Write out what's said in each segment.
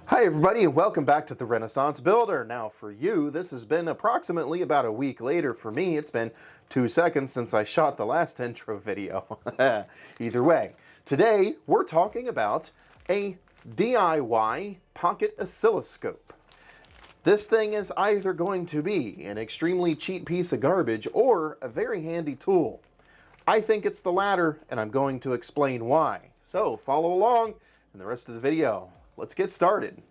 Hi everybody and welcome back to the Renaissance Builder. Now for you, this has been approximately about a week later. For me, it's been 2 seconds since I shot the last intro video. Either way, today we're talking about a DIY pocket oscilloscope. This thing is either going to be an extremely cheap piece of garbage or a very handy tool. I think it's the latter, and I'm going to explain why. So follow along in the rest of the video. Let's get started.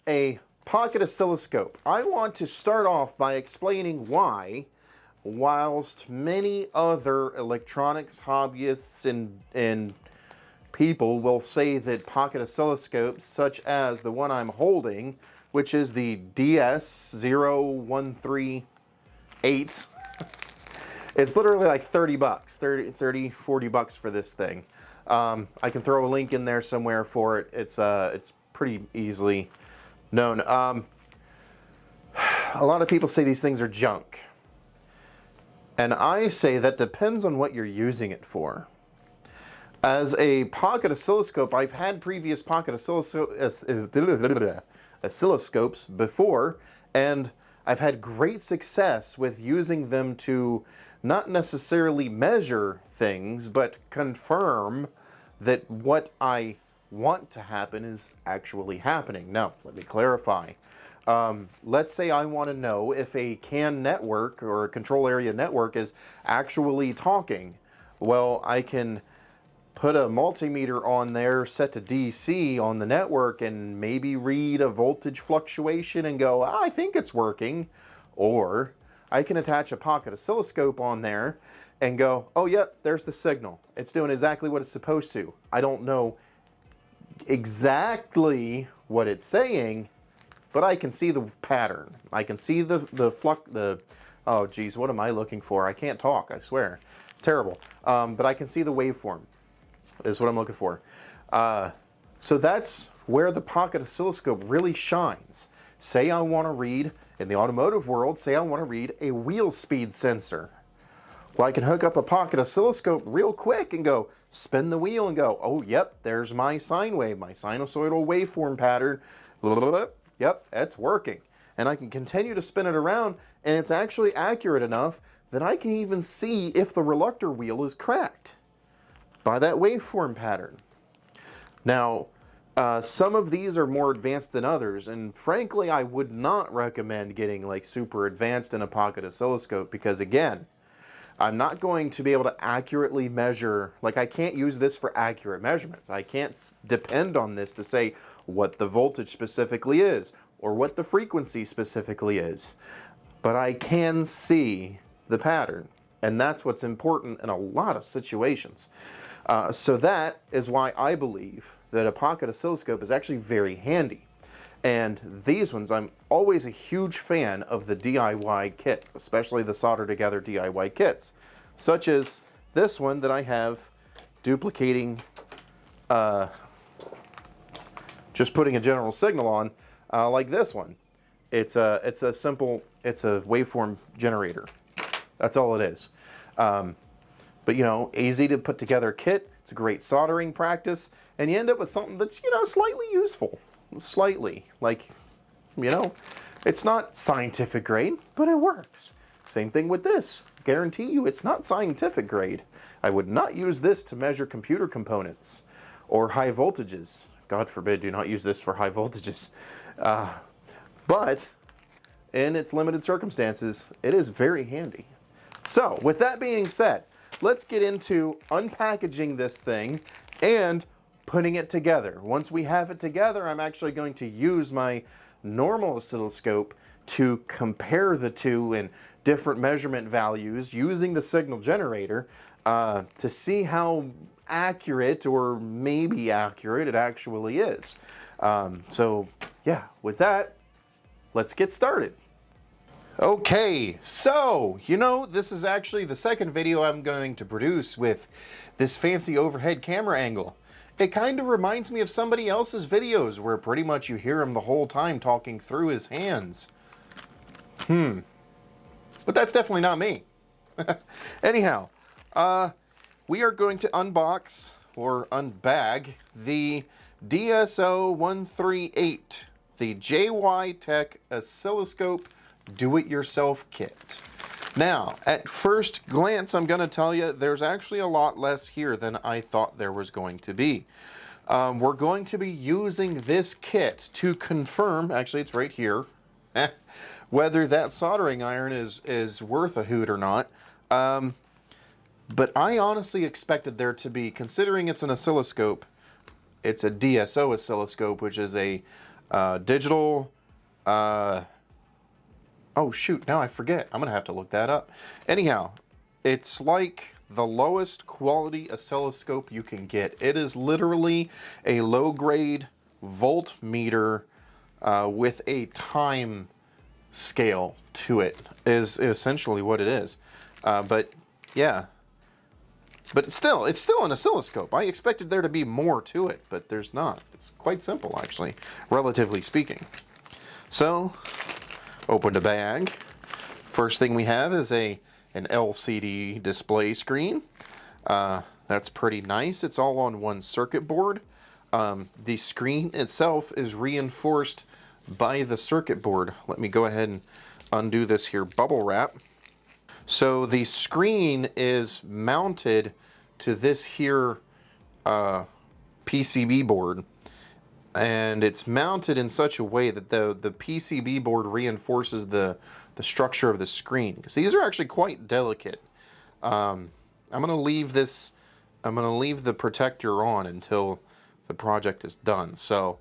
A pocket oscilloscope. I want to start off by explaining why, whilst many other electronics hobbyists and people will say that pocket oscilloscopes, such as the one I'm holding, which is the DSO138, it's literally like 30 bucks, 30, 40 bucks for this thing. I can throw a link in there somewhere for it. It's pretty easily known. A lot of people say these things are junk. And I say that depends on what you're using it for. As a pocket oscilloscope, I've had previous pocket oscilloscopes before, and I've had great success with using them to not necessarily measure things, but confirm that what I want to happen is actually happening. Now, let me clarify. Let's say I want to know if a CAN network or a control area network is actually talking. Well, I can put a multimeter on there set to DC on the network and maybe read a voltage fluctuation and go, I think it's working. Or I can attach a pocket oscilloscope on there and go, oh yep, there's the signal. It's doing exactly what it's supposed to. I don't know exactly what it's saying, but I can see the pattern. I can see oh geez, what am I looking for? I can't talk, I swear. It's terrible. But I can see the waveform is what I'm looking for. So that's where the pocket oscilloscope really shines. Say I want to read, in the automotive world, say I want to read a wheel speed sensor. Well, I can hook up a pocket oscilloscope real quick and go spin the wheel and go, oh, yep, there's my sine wave, my sinusoidal waveform pattern. Yep, that's working. And I can continue to spin it around, and it's actually accurate enough that I can even see if the reluctor wheel is cracked by that waveform pattern. Now, some of these are more advanced than others, and frankly, I would not recommend getting like super advanced in a pocket oscilloscope because, again, I'm not going to be able to accurately measure, like I can't use this for accurate measurements. I can't depend on this to say what the voltage specifically is or what the frequency specifically is. But I can see the pattern, and that's what's important in a lot of situations. So that is why I believe that a pocket oscilloscope is actually very handy. And these ones, I'm always a huge fan of the DIY kits, especially the solder together DIY kits, such as this one that I have duplicating, just putting a general signal on, like this one. It's a waveform generator. That's all it is. But you know, easy to put together kit. It's a great soldering practice, and you end up with something that's, you know, slightly useful. Slightly, like, you know, it's not scientific grade, but it works. Same thing with this. Guarantee you it's not scientific grade. I would not use this to measure computer components or high voltages. God forbid, do not use this for high voltages. But in its limited circumstances, it is very handy. So with that being said, let's get into unpackaging this thing and putting it together. Once we have it together, I'm actually going to use my normal oscilloscope to compare the two in different measurement values using the signal generator to see how accurate or maybe accurate it actually is. So yeah, with that, let's get started. Okay, so, you know, this is actually the second video I'm going to produce with this fancy overhead camera angle. It kind of reminds me of somebody else's videos where pretty much you hear him the whole time talking through his hands. But that's definitely not me. Anyhow, we are going to unbox or unbag the DSO138, the JYTech Oscilloscope Do-It-Yourself Kit. Now, at first glance, I'm going to tell you there's actually a lot less here than I thought there was going to be. We're going to be using this kit to confirm, actually it's right here, whether that soldering iron is worth a hoot or not. But I honestly expected there to be, considering it's an oscilloscope, it's a DSO oscilloscope, which is a digital, oh shoot, now I forget. I'm gonna have to look that up. Anyhow, it's like the lowest quality oscilloscope you can get. It is literally a low-grade voltmeter with a time scale to it, is essentially what it is. But yeah, but it's still an oscilloscope. I expected there to be more to it, but there's not. It's quite simple, actually, relatively speaking. So, open the bag. First thing we have is an LCD display screen. That's pretty nice. It's all on one circuit board. The screen itself is reinforced by the circuit board. Let me go ahead and undo this here bubble wrap. So the screen is mounted to this here PCB board, and it's mounted in such a way that the PCB board reinforces the structure of the screen, because these are actually quite delicate. I'm going to leave the protector on until the project is done. So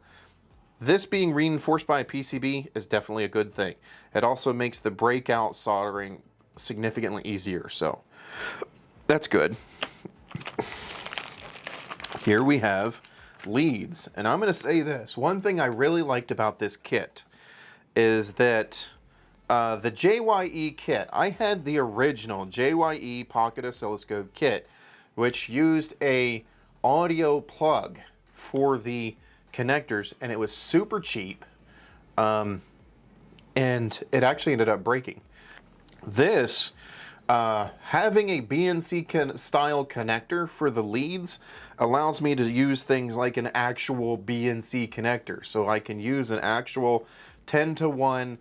this being reinforced by a PCB is definitely a good thing. It also makes the breakout soldering significantly easier, so that's good. Here we have leads, and I'm going to say this. One thing I really liked about this kit is that the JYE kit, I had the original JYE Pocket Oscilloscope kit, which used a audio plug for the connectors, and it was super cheap, and it actually ended up breaking. This, having a BNC style connector for the leads allows me to use things like an actual BNC connector. So I can use an actual 10-to-1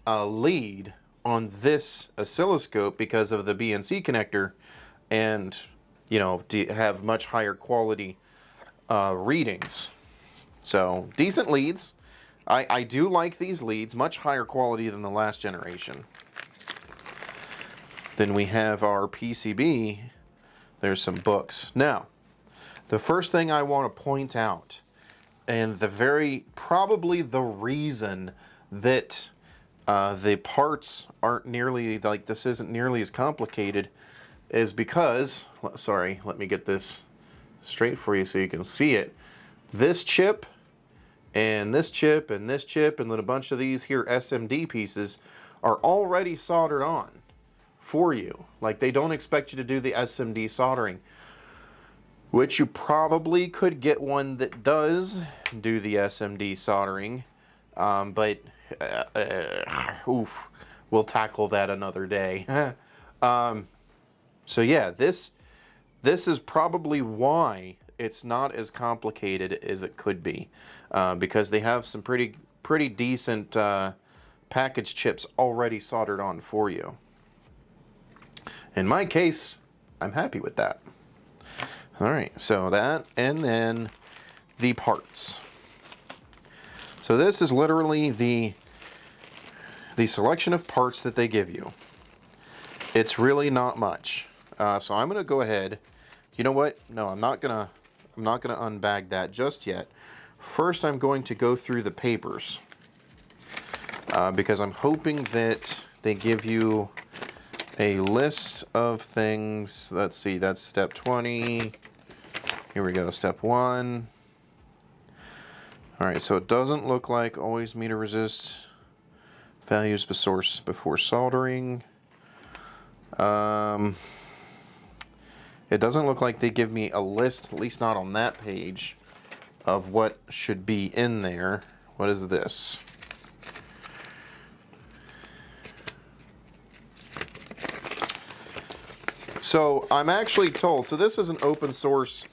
lead on this oscilloscope because of the BNC connector, and, you know, have much higher quality readings. So decent leads. I do like these leads, much higher quality than the last generation. Then we have our PCB. There's some books. Now, the first thing I want to point out, and probably the reason that the parts aren't nearly, like, this isn't nearly as complicated, is because, sorry, let me get this straight for you so you can see it. This chip, and this chip, and this chip, and then a bunch of these here SMD pieces are already soldered on for you. Like, they don't expect you to do the SMD soldering, which you probably could get one that does do the SMD soldering, but oof, we'll tackle that another day. So yeah, this is probably why it's not as complicated as it could be, because they have some pretty decent package chips already soldered on for you. In my case, I'm happy with that. All right, so that, and then the parts. So this is literally the selection of parts that they give you. It's really not much. So I'm gonna go ahead. You know what? No, I'm not gonna unbag that just yet. First, I'm going to go through the papers because I'm hoping that they give you a list of things. Let's see, that's step 20. Here we go, step 1. All right, so it doesn't look like always meter resist values before soldering. It doesn't look like they give me a list, at least not on that page, of what should be in there. What is this? So I'm actually told, so this is an open source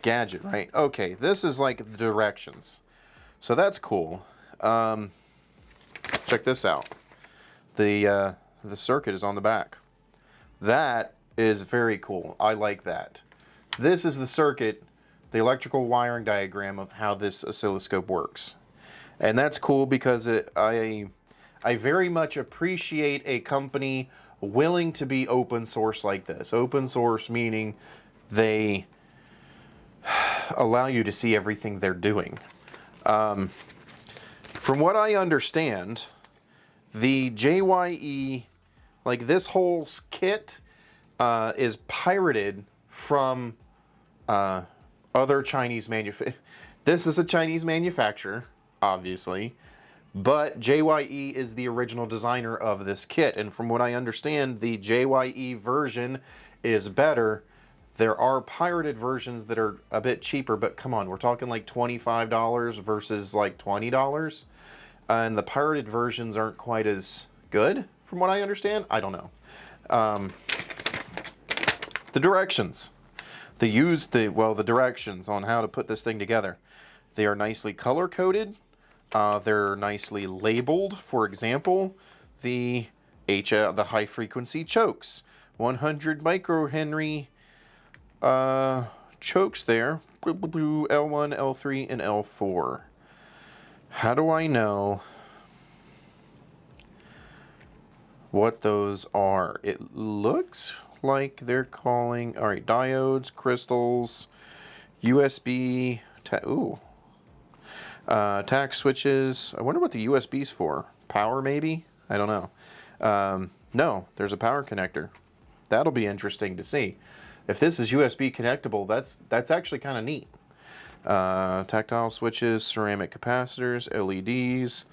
gadget, right? Okay, this is like the directions. So that's cool. Check this out. The circuit is on the back. That is very cool. I like that. This is the circuit, the electrical wiring diagram of how this oscilloscope works. And that's cool because I very much appreciate a company willing to be open source like this. Open source meaning they allow you to see everything they're doing. From what I understand, the JYE, like this whole kit, is pirated from other Chinese manufacturers. This is a Chinese manufacturer, obviously, but JYE is the original designer of this kit. And from what I understand, the JYE version is better. There are pirated versions that are a bit cheaper, but come on, we're talking like $25 versus like $20. And the pirated versions aren't quite as good, from what I understand. I don't know. The directions. The directions on how to put this thing together. They are nicely color-coded. They're nicely labeled. For example, the high-frequency chokes. 100 microhenry chokes there. L1, L3, and L4. How do I know what those are? It looks like they're calling, all right, diodes, crystals, USB, tack switches. I wonder what the USB's for. Power maybe? I don't know. No, there's a power connector. That'll be interesting to see. If this is USB connectable, that's actually kind of neat. Tactile switches, ceramic capacitors, LEDs,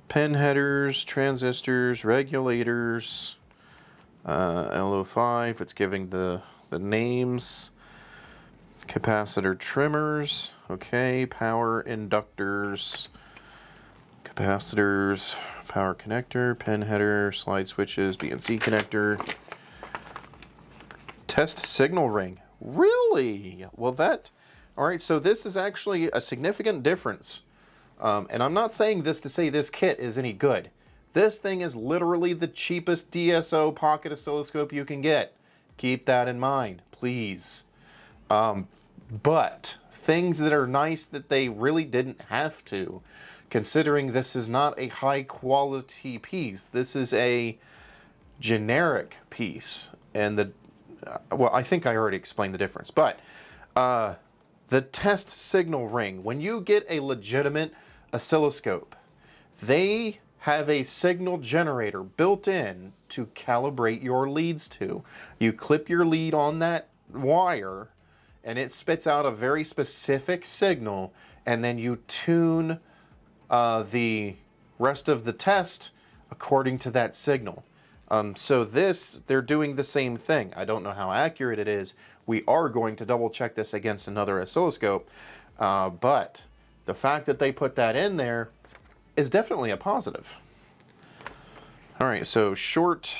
pen headers, transistors, regulators, LO5, it's giving the names, capacitor trimmers, okay, power inductors, capacitors, power connector, pen header, slide switches, BNC connector, test signal ring. Really? Well, all right, so this is actually a significant difference. And I'm not saying this to say this kit is any good. This thing is literally the cheapest DSO pocket oscilloscope you can get. Keep that in mind, please. But things that are nice that they really didn't have to, considering this is not a high quality piece. This is a generic piece. And well, I think I already explained the difference, but the test signal ring, when you get a legitimate oscilloscope, they have a signal generator built in to calibrate your leads to. You clip your lead on that wire and it spits out a very specific signal, and then you tune the rest of the test according to that signal. So they're doing the same thing. I don't know how accurate it is. We are going to double check this against another oscilloscope, but the fact that they put that in there is definitely a positive. All right, so short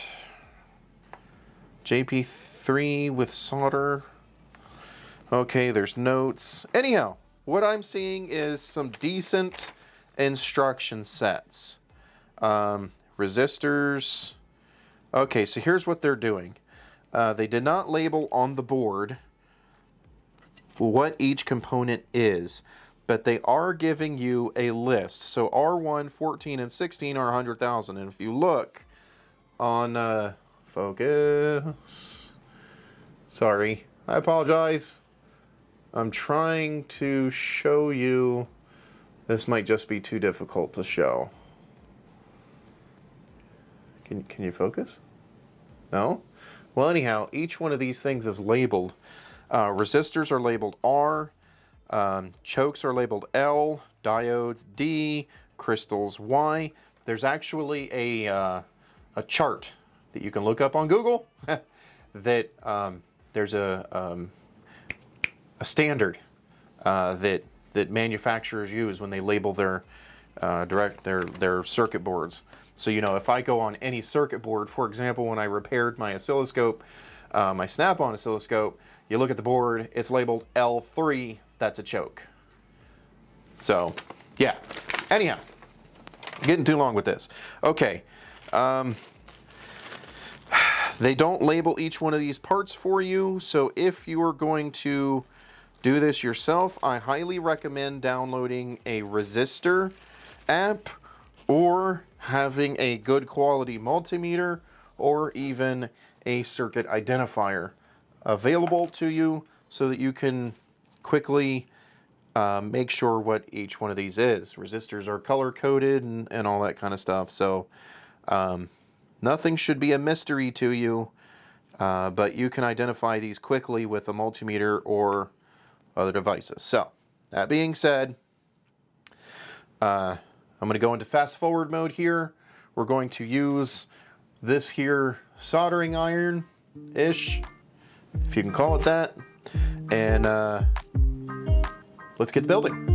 JP3 with solder. Okay, there's notes. Anyhow, what I'm seeing is some decent instruction sets. Resistors. Okay, so here's what they're doing. They did not label on the board what each component is, but they are giving you a list. So R1, 14, and 16 are 100,000. And if you look on focus, sorry, I apologize. I'm trying to show you. This might just be too difficult to show. Can you focus? No? Well, anyhow, each one of these things is labeled. Resistors are labeled R, chokes are labeled L, diodes D, crystals Y. There's actually a chart that you can look up on Google that there's a standard that manufacturers use when they label their circuit boards. So, you know, if I go on any circuit board, for example, when I repaired my oscilloscope, my snap-on oscilloscope, You look at the board, it's labeled L3, that's a choke. So, yeah. Anyhow, getting too long with this. Okay. They don't label each one of these parts for you, so if you are going to do this yourself, I highly recommend downloading a resistor app or having a good quality multimeter or even a circuit identifier available to you so that you can quickly make sure what each one of these is. Resistors are color coded and all that kind of stuff, so nothing should be a mystery to you, but you can identify these quickly with a multimeter or other devices. So, that being said, I'm going to go into fast forward mode here. We're going to use this here soldering iron-ish, if you can call it that, and let's get building.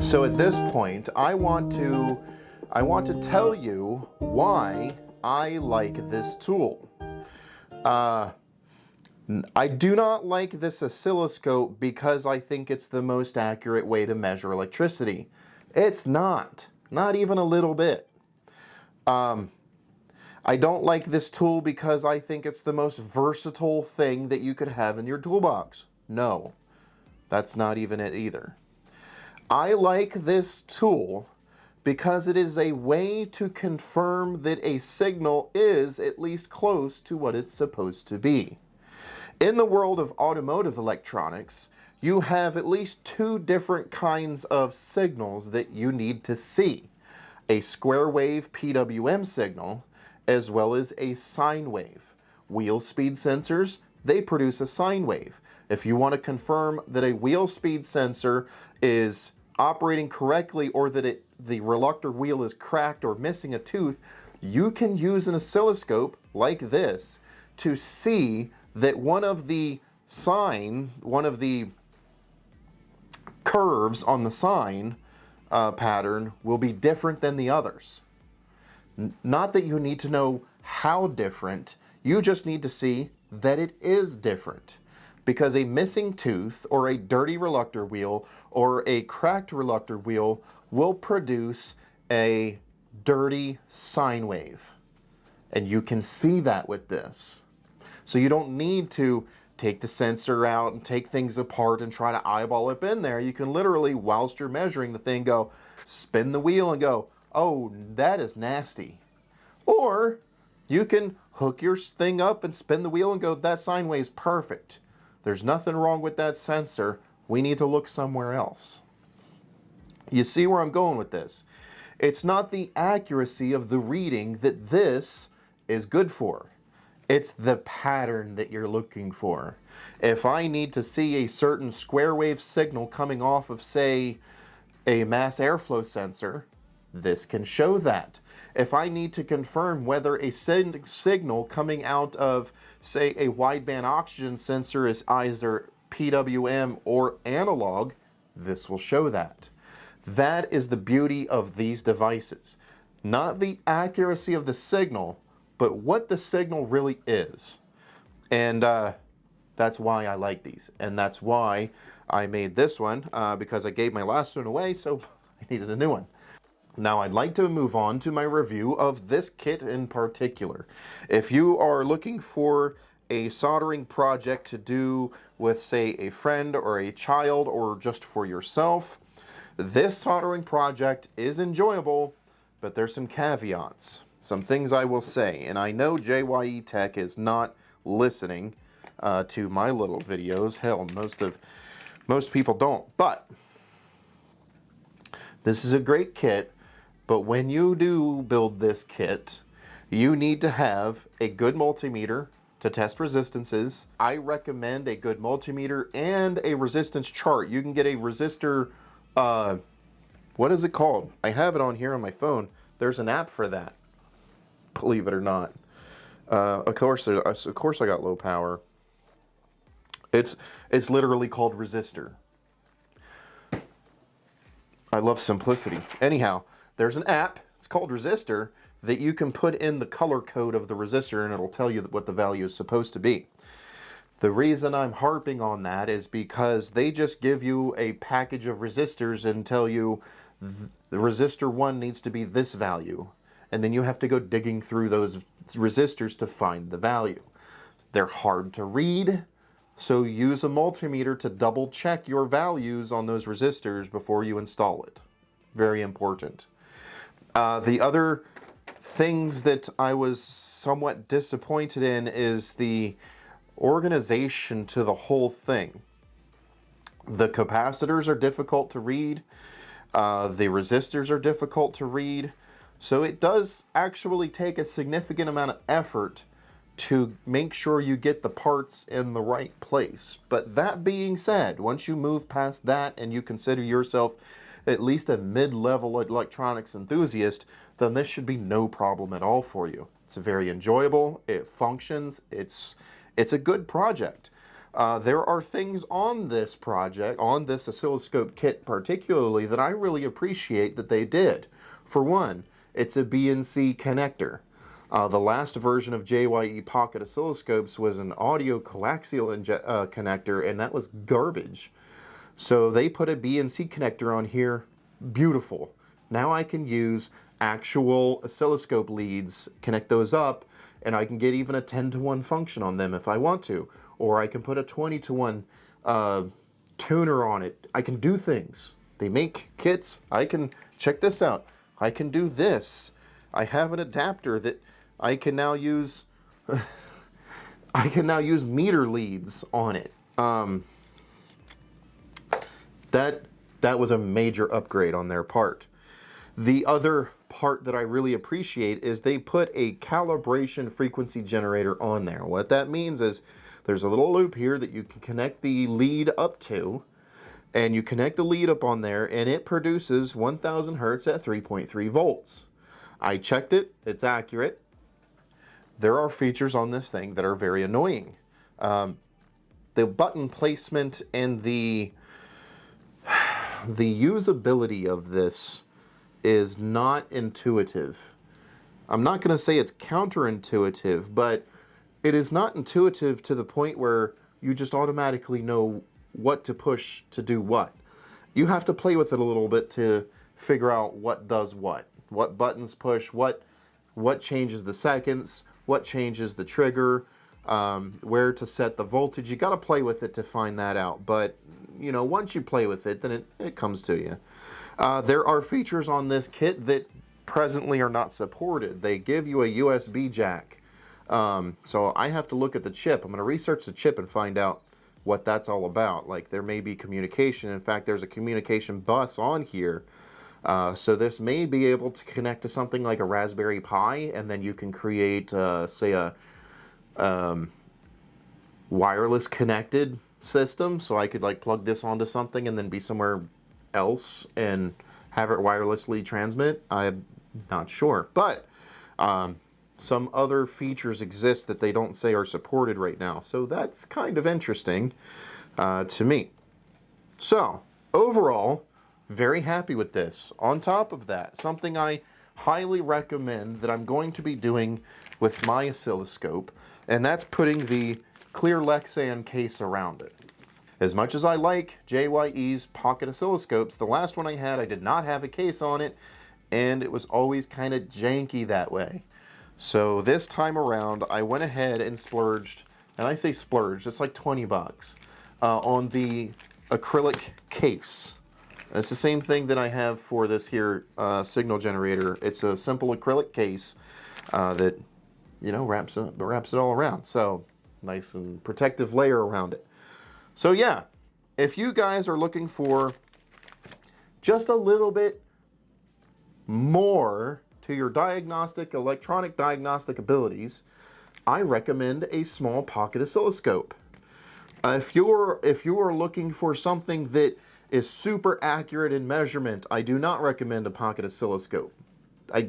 So at this point, I want to tell you why I like this tool. I do not like this oscilloscope because I think it's the most accurate way to measure electricity. It's not. Not even a little bit. I don't like this tool because I think it's the most versatile thing that you could have in your toolbox. No, that's not even it either. I like this tool because it is a way to confirm that a signal is at least close to what it's supposed to be. In the world of automotive electronics, you have at least two different kinds of signals that you need to see. A square wave PWM signal, as well as a sine wave. Wheel speed sensors, they produce a sine wave. If you want to confirm that a wheel speed sensor is operating correctly or that the reluctor wheel is cracked or missing a tooth, you can use an oscilloscope like this to see that one of the curves on the sine pattern will be different than the others. Not that you need to know how different, you just need to see that it is different. Because a missing tooth or a dirty reluctor wheel or a cracked reluctor wheel will produce a dirty sine wave. And you can see that with this. So you don't need to take the sensor out and take things apart and try to eyeball it in there. You can literally, whilst you're measuring the thing, go spin the wheel and go, oh, that is nasty. Or you can hook your thing up and spin the wheel and go, that sine wave's perfect. There's nothing wrong with that sensor. We need to look somewhere else. You see where I'm going with this? It's not the accuracy of the reading that this is good for. It's the pattern that you're looking for. If I need to see a certain square wave signal coming off of, say, a mass airflow sensor, this can show that. If I need to confirm whether a signal coming out of, say, a wideband oxygen sensor is either PWM or analog, this will show that. That is the beauty of these devices. Not the accuracy of the signal, but what the signal really is. And that's why I like these. And that's why I made this one, because I gave my last one away, so I needed a new one. Now I'd like to move on to my review of this kit in particular. If you are looking for a soldering project to do with, say, a friend or a child or just for yourself, this soldering project is enjoyable, but there's some caveats. Some things I will say, and I know JYE Tech is not listening to my little videos. Hell, most people don't, but this is a great kit. But when you do build this kit, you need to have a good multimeter to test resistances. I recommend a good multimeter and a resistance chart. You can get a resistor, what is it called? I have it on here on my phone. There's an app for that, believe it or not. Of course I got low power. It's literally called resistor. I love simplicity. Anyhow, there's an app, it's called Resistor, that you can put in the color code of the resistor and it'll tell you what the value is supposed to be. The reason I'm harping on that is because they just give you a package of resistors and tell you the resistor 1 needs to be this value. And then you have to go digging through those resistors to find the value. They're hard to read, so use a multimeter to double check your values on those resistors before you install it. Very important. The other things that I was somewhat disappointed in is the organization to the whole thing. The capacitors are difficult to read. The resistors are difficult to read. So it does actually take a significant amount of effort to make sure you get the parts in the right place. But that being said, once you move past that and you consider yourself at least a mid-level electronics enthusiast, then this should be no problem at all for you. It's very enjoyable, it functions, it's a good project. There are things on this project, on this oscilloscope kit particularly, that I really appreciate that they did. For one, it's a BNC connector. The last version of JYE pocket oscilloscopes was an audio coaxial connector, and that was garbage. So they put a BNC connector on here. Beautiful. Now I can use actual oscilloscope leads, connect those up, and I can get even a 10-to-1 function on them if I want to. Or I can put a 20-to-1 tuner on it. I can do things. They make kits. I can, check this out. I can do this. I have an adapter that I can now use. I can now use meter leads on it. That was a major upgrade on their part. The other part that I really appreciate is they put a calibration frequency generator on there. What that means is there's a little loop here that you can connect the lead up to, and you connect the lead up on there, and it produces 1000 hertz at 3.3 volts. I checked it, it's accurate. There are features on this thing that are very annoying. The button placement and the usability of this is not intuitive. I'm not going to say it's counterintuitive, but it is not intuitive to the point where you just automatically know what to push to do what. You have to play with it a little bit to figure out what does what buttons push, what changes the seconds, what changes the trigger, where to set the voltage. You got to play with it to find that out. But you know, once you play with it, then it comes to you. There are features on this kit that presently are not supported. They give you a USB jack. So I have to look at the chip. I'm going to research the chip and find out what that's all about. Like, there may be communication. In fact, there's a communication bus on here. So this may be able to connect to something like a Raspberry Pi, and then you can create, say, a wireless connected system. So I could like plug this onto something and then be somewhere else and have it wirelessly transmit. I'm not sure, but some other features exist that they don't say are supported right now. So that's kind of interesting to me. So overall, very happy with this. On top of that, something I highly recommend that I'm going to be doing with my oscilloscope, and that's putting the clear Lexan case around it. As much as I like JYE's pocket oscilloscopes, the last one I had, I did not have a case on it, and it was always kind of janky that way. So this time around, I went ahead and splurged, and I say splurged, it's like 20 bucks, on the acrylic case. It's the same thing that I have for this here signal generator. It's a simple acrylic case that, you know, wraps it all around. So nice and protective layer around it. So yeah, if you guys are looking for just a little bit more to your electronic diagnostic abilities, I recommend a small pocket oscilloscope. If you're looking for something that is super accurate in measurement, I do not recommend a pocket oscilloscope.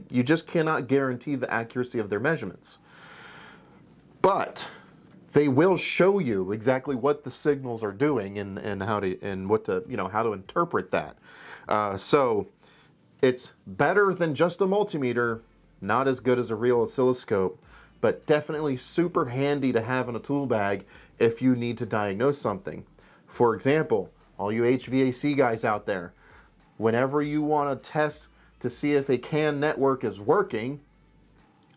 You just cannot guarantee the accuracy of their measurements. But they will show you exactly what the signals are doing and how to interpret that. So it's better than just a multimeter, not as good as a real oscilloscope, but definitely super handy to have in a tool bag if you need to diagnose something. For example, all you HVAC guys out there, whenever you want to test to see if a CAN network is working,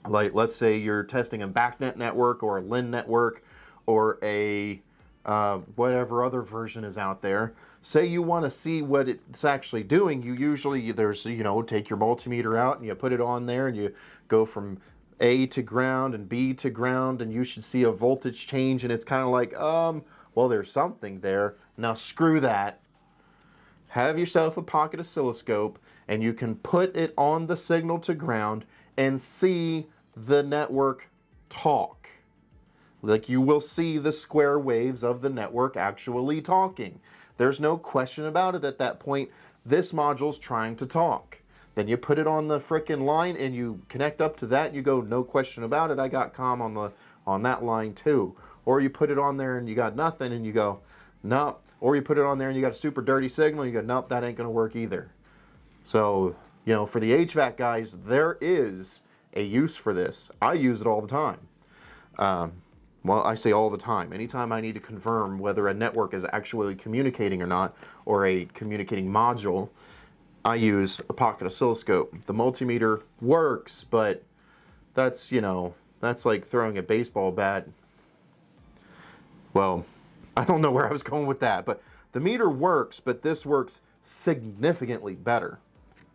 like let's say you're testing a BACnet network or a LIN network or a whatever other version is out there, say you want to see what it's actually doing, take your multimeter out and you put it on there and you go from A to ground and B to ground, and you should see a voltage change, and it's kind of like, well, there's something there. Now screw that. Have yourself a pocket oscilloscope and you can put it on the signal to ground and see the network talk. Like, you will see the square waves of the network actually talking. There's no question about it at that point. This module's trying to talk. Then you put it on the frickin' line and you connect up to that and you go, no question about it, I got comm on that line too. Or you put it on there and you got nothing and you go, nope. Or you put it on there and you got a super dirty signal and you go, nope, that ain't gonna work either. So, for the HVAC guys, there is a use for this. I use it all the time. Well, I say all the time. Anytime I need to confirm whether a network is actually communicating or not, or a communicating module, I use a pocket oscilloscope. The multimeter works, but that's, you know, that's like throwing a baseball bat. Well, I don't know where I was going with that, but the meter works, but this works significantly better.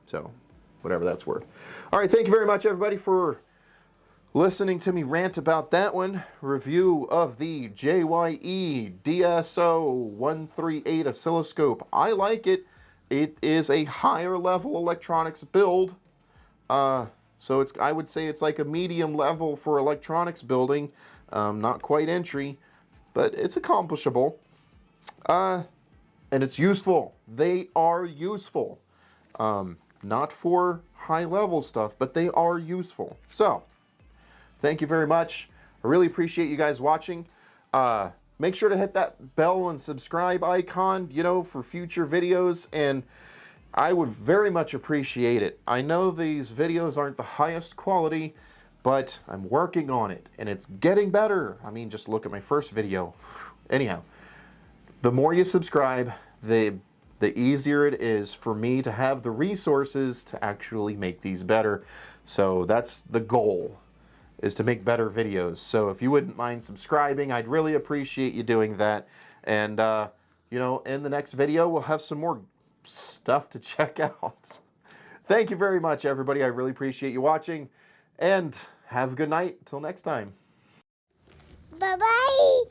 So, whatever that's worth. All right, thank you very much, everybody, for listening to me rant about that one. Review of the JYE DSO138 oscilloscope. I like it. It is a higher level electronics build. So I would say it's like a medium level for electronics building. Not quite entry, but it's accomplishable. And it's useful. They are useful. Not for high level stuff, but they are useful. So, thank you very much. I really appreciate you guys watching. Make sure to hit that bell and subscribe icon, you know, for future videos, and I would very much appreciate it. I know these videos aren't the highest quality, but I'm working on it, and it's getting better. I mean, just look at my first video. Anyhow, the more you subscribe, the easier it is for me to have the resources to actually make these better. So that's the goal, is to make better videos. So if you wouldn't mind subscribing, I'd really appreciate you doing that. And, you know, in the next video, we'll have some more stuff to check out. Thank you very much, everybody. I really appreciate you watching. And have a good night. Till next time. Bye-bye.